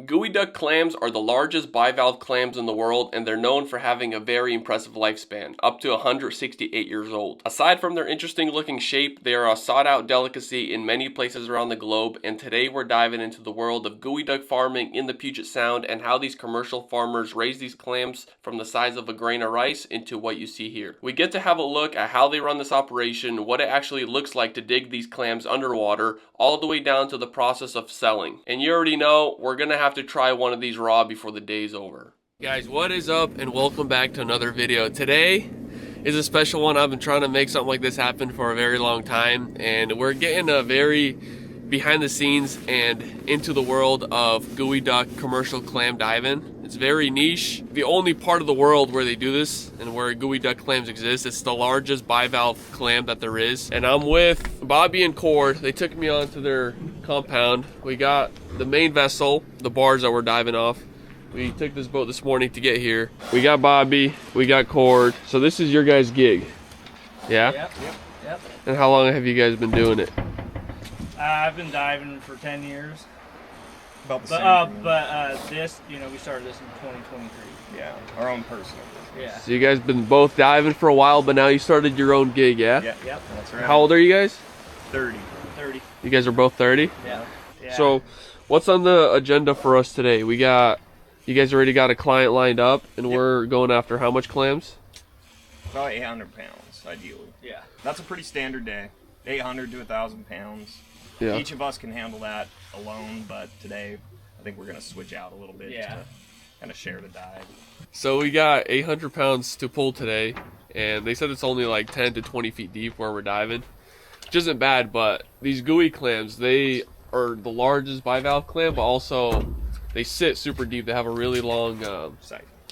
Geoduck clams are the largest bivalve clams in the world, and they're known for having a very impressive lifespan, up to 168 years old. Aside from their interesting looking shape, they are a sought out delicacy in many places around the globe, and today we're diving into the world of geoduck farming in the Puget Sound and how these commercial farmers raise these clams from the size of a grain of rice into what you see here. We get to have a look at how they run this operation, what it actually looks like to dig these clams underwater, all the way down to the process of selling. And you already know, we're gonna have to try one of these raw before the day's over. Guys, what is up and welcome back to another video. Today is a special one. I've been trying to make something like this happen for a very long time, and we're getting a very behind the scenes and into the world of geoduck commercial clam diving. It's very niche. The only part of the world where they do this and where geoduck clams exist, it's the largest bivalve clam that there is. And I'm with Bobby and Cord. They took me onto their compound. We got the main vessel, the bars that we're diving off. We took this boat this morning to get here. We got Bobby, we got Cord. So this is your guys' gig, yeah? Yep. And how long have you guys been doing it? I've been diving for 10 years. About the same. This, we started this in 2023. Yeah, our own personal. Yeah. So you guys been both diving for a while, but now you started your own gig, yeah? Yep. That's right. How old are you guys? 30. 30. You guys are both 30? Yeah. So what's on the agenda for us today? You guys already got a client lined up, and we're going after how much clams? About 800 pounds, ideally. Yeah. That's a pretty standard day. 800 to 1,000 pounds. Yeah. Each of us can handle that alone, but today I think we're going to switch out a little bit just to kind of share the dive. So we got 800 pounds to pull today, and they said it's only like 10 to 20 feet deep where we're diving, which isn't bad, but these gooey clams, they are the largest bivalve clam, but also they sit super deep. They have a really long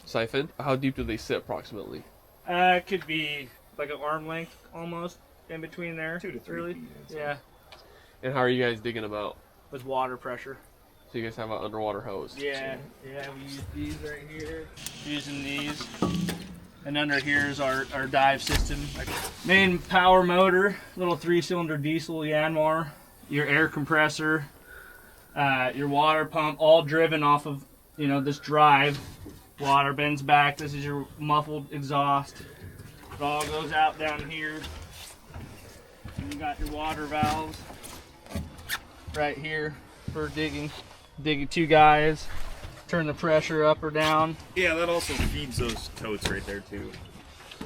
siphon. How deep do they sit approximately? It could be like an arm length almost in between there. 2 to 3 feet. Yeah. And how are you guys digging them out? With water pressure. So you guys have an underwater hose? Yeah, we use these right here. Using these. And under here is our dive system. Main power motor, little 3-cylinder diesel Yanmar, your air compressor, your water pump, all driven off of, this drive. Water bends back. This is your muffled exhaust. It all goes out down here. And you got your water valves right here for digging 2 guys. Turn the pressure up or down. Yeah, that also feeds those totes right there too.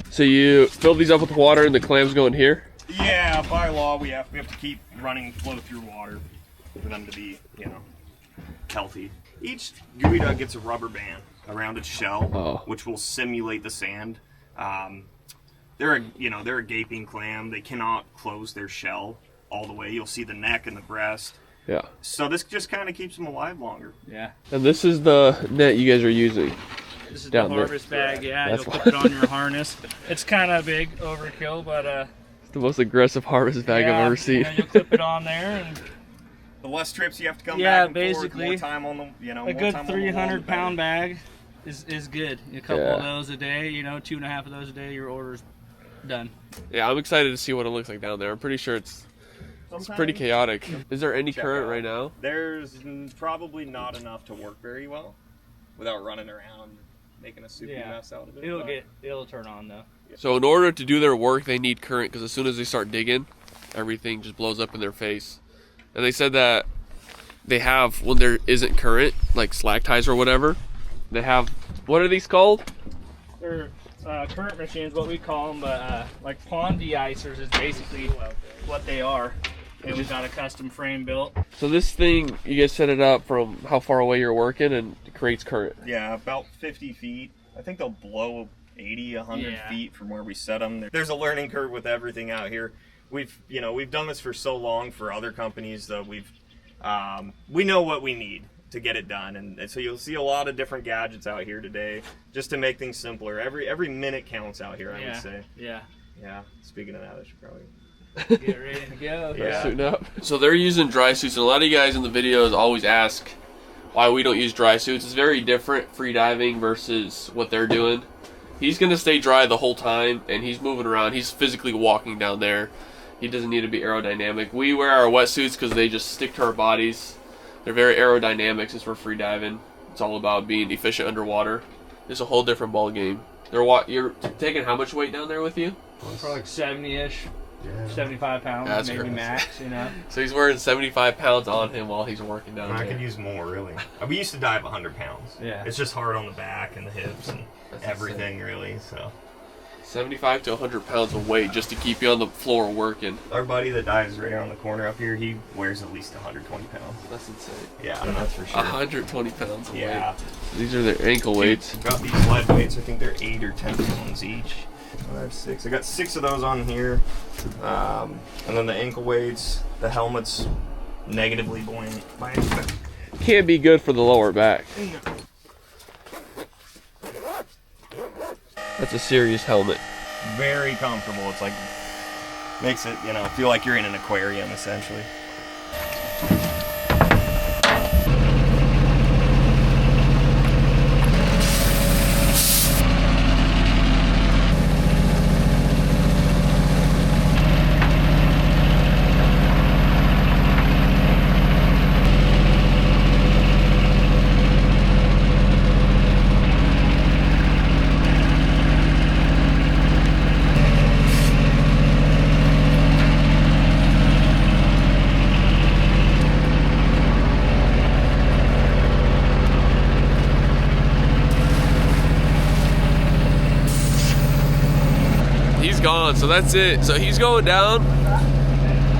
So you fill these up with water and the clams go in here? Yeah, by law we have to keep running flow through water for them to be, healthy. Each geoduck gets a rubber band around its shell, which will simulate the sand. They're a gaping clam. They cannot close their shell all the way. You'll see the neck and the breast. Yeah. So this just kind of keeps them alive longer. Yeah. And this is the net you guys are using. This is down the harvest bag. Yeah, That's you'll put it on your harness. It's kind of big overkill, but it's the most aggressive harvest bag I've ever seen. You'll clip it on there, and the less trips you have to come back and basically, forth, more time on the, a good 300-pound bag is good. A couple of those a day, 2.5 of those a day, your order's done. Yeah, I'm excited to see what it looks like down there. I'm pretty sure it's pretty chaotic. Is there any current right now? There's probably not enough to work very well without running around making a soupy mess out of it. It'll turn on though. So in order to do their work, they need current, because as soon as they start digging, everything just blows up in their face. And they said that they have, when there isn't current, like slack ties or whatever, they have, what are these called? They're current machines, what we call them, but like pond de-icers is basically what they are. And we've got a custom frame built. So this thing, you guys set it up from how far away you're working, and it creates current? Yeah, about 50 feet. I think they'll blow 80, 100 feet from where we set them. There's a learning curve with everything out here. We've done this for so long for other companies that we know what we need to get it done, and so you'll see a lot of different gadgets out here today just to make things simpler. Every minute counts out here, I would say. Yeah. Speaking of that, I should probably get ready to go. Suiting up. So they're using dry suits, and a lot of you guys in the videos always ask why we don't use dry suits. It's very different free diving versus what they're doing. He's gonna stay dry the whole time, and he's moving around. He's physically walking down there. He doesn't need to be aerodynamic. We wear our wetsuits because they just stick to our bodies. They're very aerodynamic since we're free diving. It's all about being efficient underwater. It's a whole different ball game. You're taking how much weight down there with you? Probably like 70-ish. Yeah. 75 pounds, That's maybe crazy. max, you know. So he's wearing 75 pounds on him while he's working down there. I could use more, really. We used to dive 100 pounds. Yeah. It's just hard on the back and the hips and That's everything, really. So 75 to 100 pounds of weight just to keep you on the floor working. our buddy that dives right around the corner up here, he wears at least 120 pounds. That's insane. Yeah, that's for sure. 120 pounds of Yeah. weight. These are their ankle weights. Got these lead weights. I think they're 8 or 10 pounds each. I have 6. I got 6 of those on here. And then the ankle weights, the helmet's negatively buoyant. Can't be good for the lower back. That's a serious helmet. Very comfortable. It's like, makes it, feel like you're in an aquarium, essentially. Gone, so that's it. So he's going down,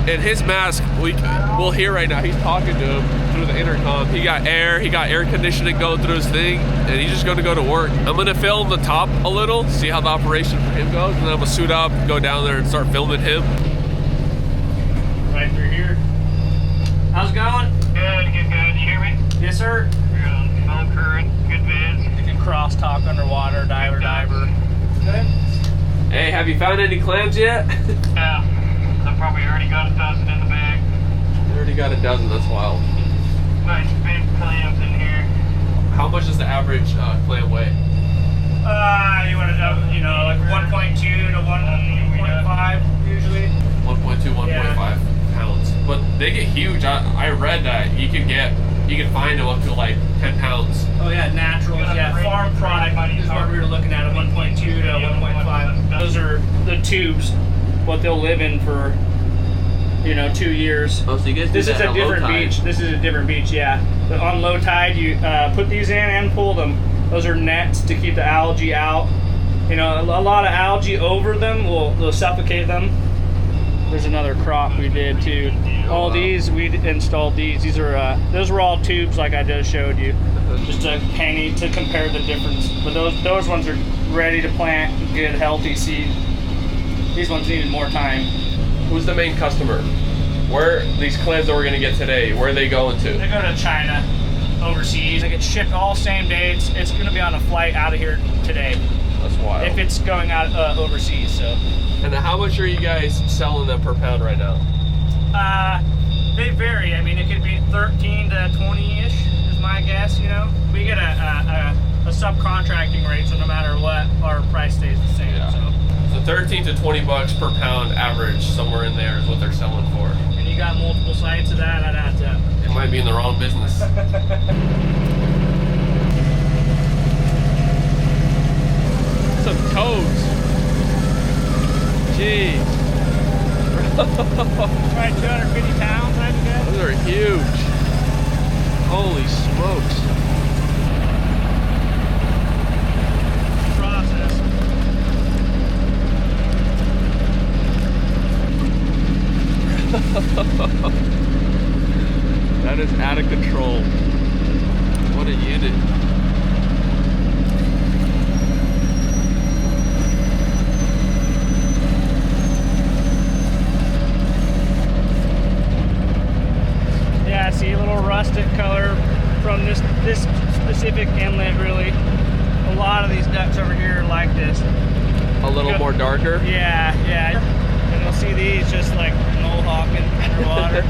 and his mask, we'll hear right now, he's talking to him through the intercom. He got air conditioning going through his thing, and he's just gonna go to work. I'm gonna film the top a little, see how the operation for him goes, and then I'm gonna suit up, go down there and start filming him. Right through here. How's it going? Good. You hear me? Yes, sir. You're on full current, good vids. You can cross-talk underwater, diver. Good. Hey, have you found any clams yet? Yeah, I've probably already got a dozen in the bag. You already got a dozen, that's wild. Nice big clams in here. How much does the average clam weigh? You want to know, like 1.2 to 1.5 usually. 1.2, 1.5 pounds. But they get huge. I read that you can find them up to like 10 pounds. Oh yeah, naturals. Yeah, farm product is what we were looking at 1.2 to 1.5. Those are the tubes, what they'll live in for, 2 years. Oh, so you guys do This is that a at low different tide. beach. This is a different beach, yeah. But on low tide, you put these in and pull them. Those are nets to keep the algae out. A lot of algae over them will suffocate them. There's another crop we did too. All these, we installed these. These are those were all tubes like I just showed you. Just a handy to compare the difference. But those ones are ready to plant good healthy seed. These ones needed more time. Who's the main customer? Where these clams that we're gonna get today, where are they going to? They go to China, overseas. They get shipped all same day. It's gonna be on a flight out of here today. That's wild. If it's going out overseas, so. And how much are you guys selling them per pound right now? They vary. I mean, it could be 13 to 20-ish is my guess, We get a subcontracting rate, so no matter what, our price stays the same. Yeah. So 13 to 20 bucks per pound average, somewhere in there is what they're selling for. And you got multiple sites of that, I'd have to. It might be in the wrong business. Some toads. Jeez. Probably 250 pounds, I'd guess. Those are huge. Holy smokes. Process. That is out of control. What a unit. Yeah, see a little rusted color from this specific inlet, really. A lot of these ducks over here are like this. A little more darker? Yeah. And you'll see these just like mohawking underwater.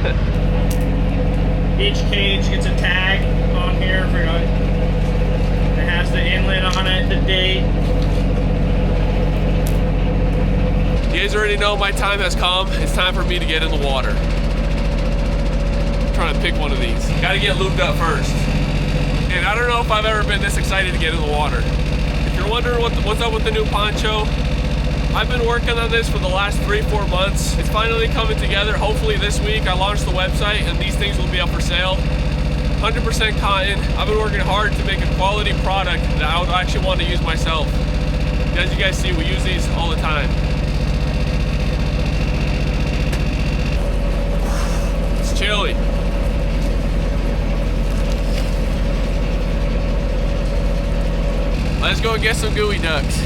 Each cage gets a tag on here for it has the inlet on it, the date. You guys already know my time has come. It's time for me to get in the water. trying to pick one of these. Gotta get lubed up first. And I don't know if I've ever been this excited to get in the water. If you're wondering what's up with the new poncho, I've been working on this for the last 3-4 months. It's finally coming together. Hopefully this week I launch the website and these things will be up for sale. 100% cotton. I've been working hard to make a quality product that I would actually want to use myself. As you guys see, we use these all the time. It's chilly. Let's go and get some gooey ducks.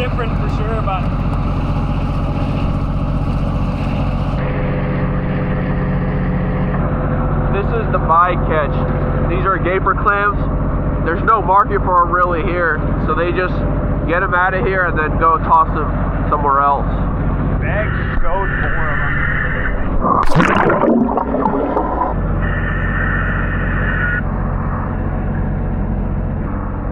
different for sure, but this is the bycatch. These are gaper clams. There's no market for them really here, so they just get them out of here and then go toss them somewhere else. bags goes for them.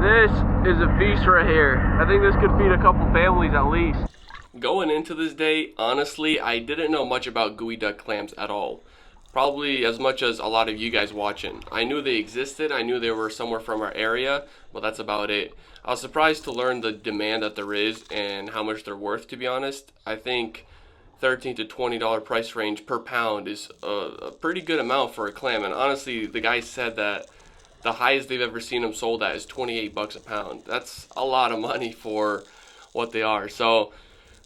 This is a feast right here. I think this could feed a couple families at least. Going into this day, honestly, I didn't know much about Geoduck clams at all. Probably as much as a lot of you guys watching. I knew they existed, I knew they were somewhere from our area, but that's about it. I was surprised to learn the demand that there is and how much they're worth, to be honest. I think $13 to $20 price range per pound is a pretty good amount for a clam, and honestly, the guy said that the highest they've ever seen them sold at is 28 bucks a pound. That's a lot of money for what they are. So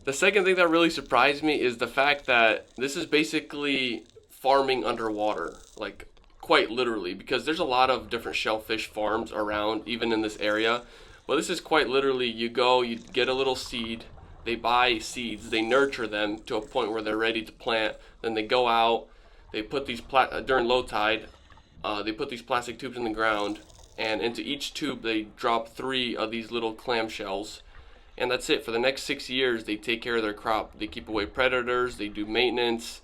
the second thing that really surprised me is the fact that this is basically farming underwater, like quite literally, because there's a lot of different shellfish farms around, even in this area. But this is quite literally, you go, you get a little seed, they buy seeds, they nurture them to a point where they're ready to plant, then they go out, they put these during low tide, They put these plastic tubes in the ground, and into each tube they drop 3 of these little clam shells. And that's it. For the next 6 years, they take care of their crop. They keep away predators, they do maintenance.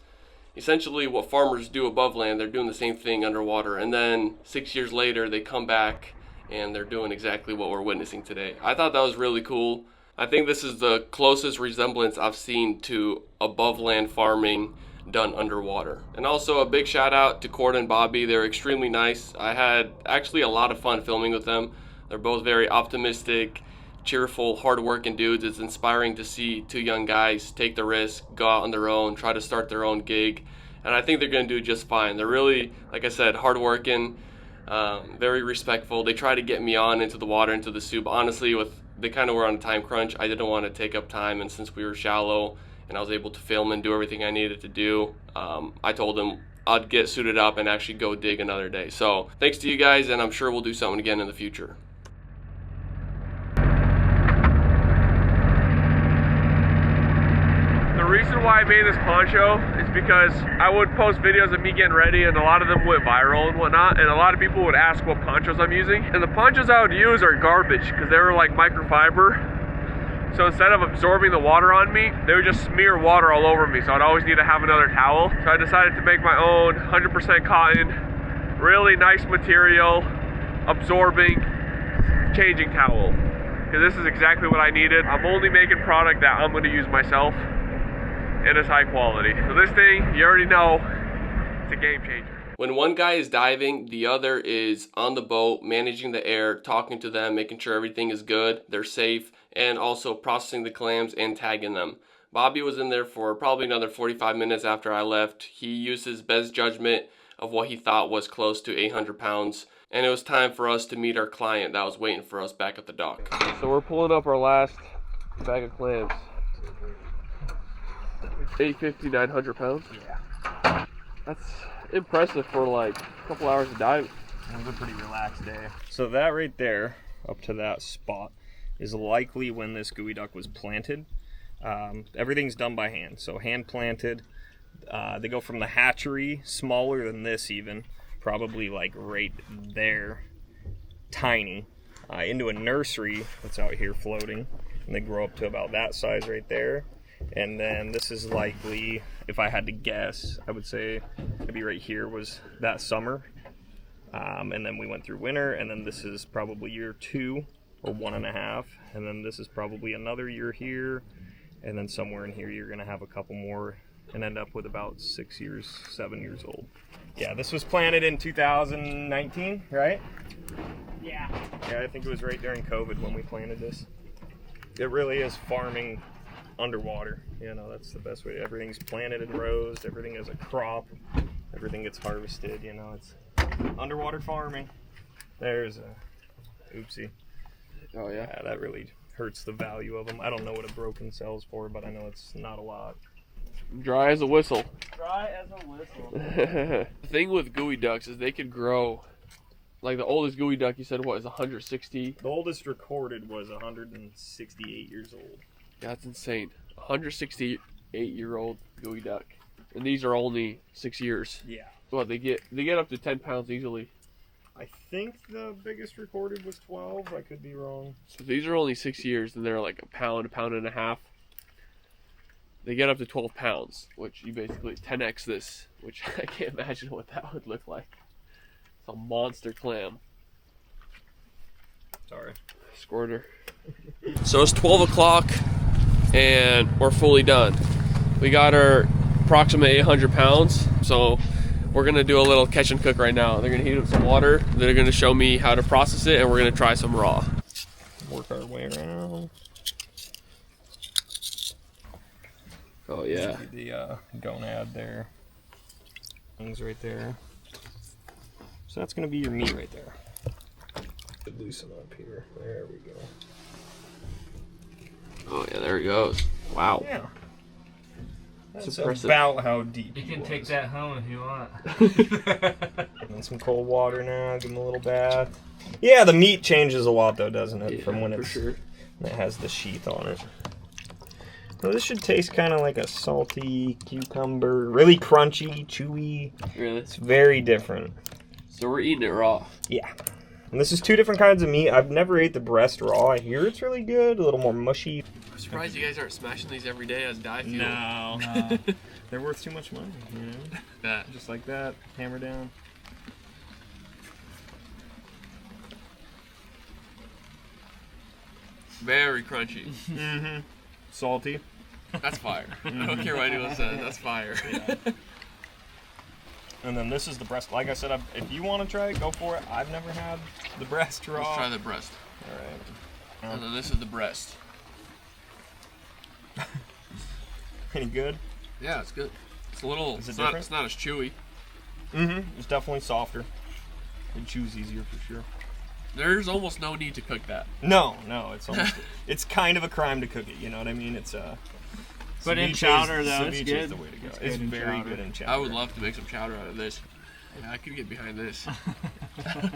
Essentially what farmers do above land, they're doing the same thing underwater. And then 6 years later, they come back and they're doing exactly what we're witnessing today. I thought that was really cool. I think this is the closest resemblance I've seen to above land farming done underwater. And also a big shout out to Cord and Bobby. They're extremely nice. I had actually a lot of fun filming with them. They're both very optimistic, cheerful, hard-working dudes. It's inspiring to see 2 young guys take the risk, go out on their own, try to start their own gig, and I think they're going to do just fine. They're really, like I said, hard-working, very respectful. They try to get me on into the water, into the soup. Honestly, they kind of were on a time crunch. I didn't want to take up time, and since we were shallow and I was able to film and do everything I needed to do, I told them I'd get suited up and actually go dig another day. So thanks to you guys, and I'm sure we'll do something again in the future. The reason why I made this poncho is because I would post videos of me getting ready, and a lot of them went viral and whatnot, and a lot of people would ask what ponchos I'm using. And the ponchos I would use are garbage because they were like microfiber. So instead of absorbing the water on me, they would just smear water all over me, so I'd always need to have another towel. So I decided to make my own 100% cotton, really nice material, absorbing, changing towel. Because this is exactly what I needed. I'm only making product that I'm going to use myself, and it's high quality. So this thing, you already know, it's a game changer. When one guy is diving, the other is on the boat, managing the air, talking to them, making sure everything is good, they're safe, and also processing the clams and tagging them. Bobby was in there for probably another 45 minutes after I left. He used his best judgment of what he thought was close to 800 pounds. And it was time for us to meet our client that was waiting for us back at the dock. So we're pulling up our last bag of clams. 850, 900 pounds? Yeah. That's impressive for like a couple hours of diving. It was a pretty relaxed day. So that right there, up to that spot, is likely when this geoduck was planted. Everything's done by hand, so hand planted. They go from the hatchery, smaller than this even, probably like right there, tiny, into a nursery that's out here floating, and they grow up to about that size right there. And then this is likely, if I had to guess, I would say maybe right here was that summer, and then we went through winter, and then this is probably year 2 or 1.5, and then this is probably another year here, and then somewhere in here you're gonna have a couple more and end up with about 6 years, 7 years old. Yeah, this was planted in 2019, right? Yeah. Yeah, I think it was right during COVID when we planted this. It really is farming underwater. You know, that's the best way. Everything's planted in rows, everything is a crop, everything gets harvested, you know, it's underwater farming. There's a oopsie. Oh yeah. Yeah, that really hurts the value of them. I don't know what a broken sells for, but I know it's not a lot. Dry as a whistle. Dry as a whistle. The thing with geoducks is they could grow, like the oldest geoduck you said, what, is 160? The oldest recorded was 168 years old. Yeah, that's insane. 168-year-old geoduck. And these are only 6 years. Yeah. Well, they get up to 10 pounds easily. I think the biggest recorded was 12. I could be wrong. So these are only 6 years, and they're like a pound and a half. They get up to 12 pounds, which you basically 10x this, which I can't imagine what that would look like. It's a monster clam. Sorry. Squirter. So it's 12 o'clock, and we're fully done. We got our approximate 800 pounds, so we're gonna do a little catch and cook right now. They're gonna heat up some water, they're gonna show me how to process it, and we're gonna try some raw. Work our way around. Oh yeah. The gonad there. Things right there. So that's gonna be your meat right there. Could loosen up here. There we go. Oh yeah, there it goes. Wow. Yeah. That's impressive. About how deep. You can take that home if you want. And some cold water now. Give them a little bath. Yeah, the meat changes a lot though, doesn't it? Yeah, from when for it's sure. it has the sheath on it. So this should taste kind of like a salty cucumber, really crunchy, chewy. Really? It's very different. So we're eating it raw. Yeah. And this is 2 different kinds of meat. I've never ate the breast raw. I hear it's really good, a little more mushy. I'm surprised you guys aren't smashing these every day as dye fuel. No. They're worth too much money, you know? Yeah. Just like that, hammer down. Very crunchy. Mm-hmm. Salty. That's fire. I don't care what anyone says. That's fire. Yeah. And then this is the breast. Like I said, if you want to try it, go for it. I've never had the breast raw. Let's try the breast. All right. And then this is the breast. Any good? Yeah, it's good. It's a little. Is it It's different? not as chewy. Mm-hmm. It's definitely softer. It chews easier for sure. There's almost no need to cook that. No, it's almost. It's kind of a crime to cook it. You know what I mean? It's But in ceviche chowder, is- though, ceviche it's is good. the way to go. It's It's good in very chowder. good in chowder. I would love to make some chowder out of this. Yeah, I could get behind this.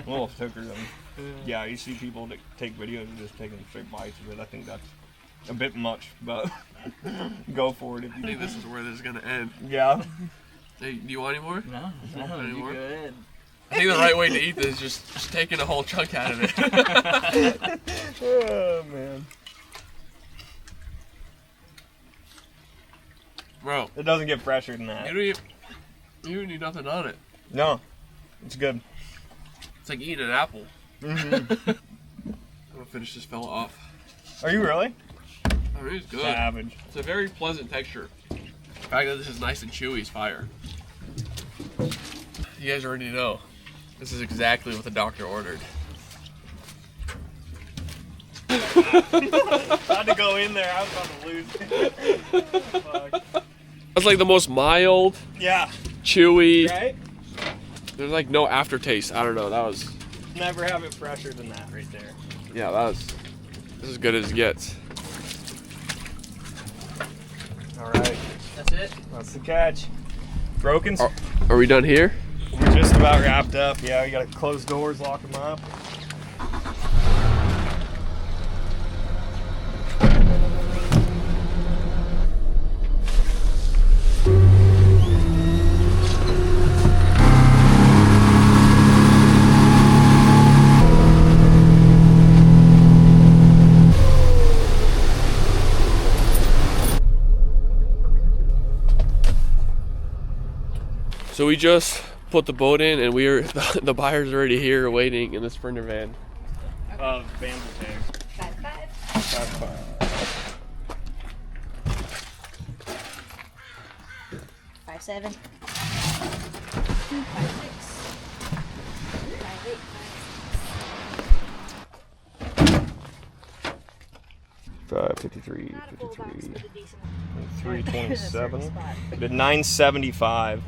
Well, if took her them. Yeah, you see people that take videos of just taking straight bites of it. I think that's a bit much, but go for it if I you. think this is where this is gonna end. Yeah. Hey, do you want any more? No, Any you more? good. I think the right way to eat this is just taking a whole chunk out of it. Oh man. Bro, It doesn't get fresher than that. you don't need nothing on it. No, it's good. It's like eating an apple. Mm-hmm. I'm gonna finish this fella off. Are you really? I mean, it's good. Savage. It's a very pleasant texture. The fact that this is nice and chewy is fire. You guys already know. This is exactly what the doctor ordered. Had to go in there. I was about to lose it. Fuck. That's like the most mild, Yeah. chewy. Right? There's like no aftertaste. I don't know. That was. Never have it fresher than that right there. Yeah, that was. This is as good as it gets. All right. That's it? That's the catch. Broken. Are we done here? We're just about wrapped up. Yeah, we gotta close doors, lock them up. So we just put the boat in, and the buyer's already here waiting in the Sprinter van. Bamboo tags. 5-5. 5-7. 53, Not a full box, but a decent one. 327. Spot. Did 975,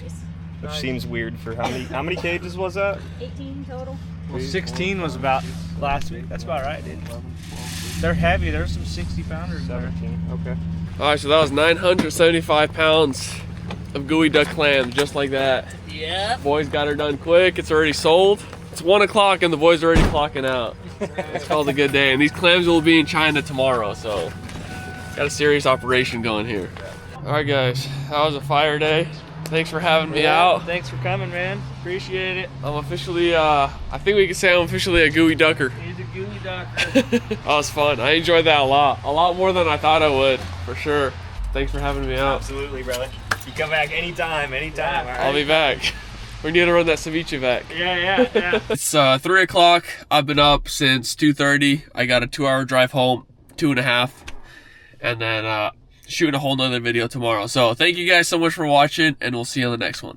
Nice. which seems weird for how many cages was that? 18 total. Well, 16 was about last week. That's about right, dude. They're heavy. There's some 60-pounders there. 17. Okay. All right, so that was 975 pounds of Geoduck Clam, just like that. Yep. Boys got her done quick. It's already sold. It's 1 o'clock and the boys are already clocking out. It's called a good day. And these clams will be in China tomorrow, so got a serious operation going here. All right, guys, that was a fire day. Thanks for having me out. Thanks for coming, man. Appreciate it. I'm officially, I think we can say I'm officially a gooey ducker. He's a gooey ducker. That was fun. I enjoyed that a lot more than I thought I would, for sure. Thanks for having me out. Absolutely, brother. You come back anytime. All right? I'll be back. We need to run that ceviche back. Yeah. It's 3 o'clock. I've been up since 2:30. I got a 2-hour drive home, 2.5, and then shooting a whole nother video tomorrow. So thank you guys so much for watching, and we'll see you on the next one.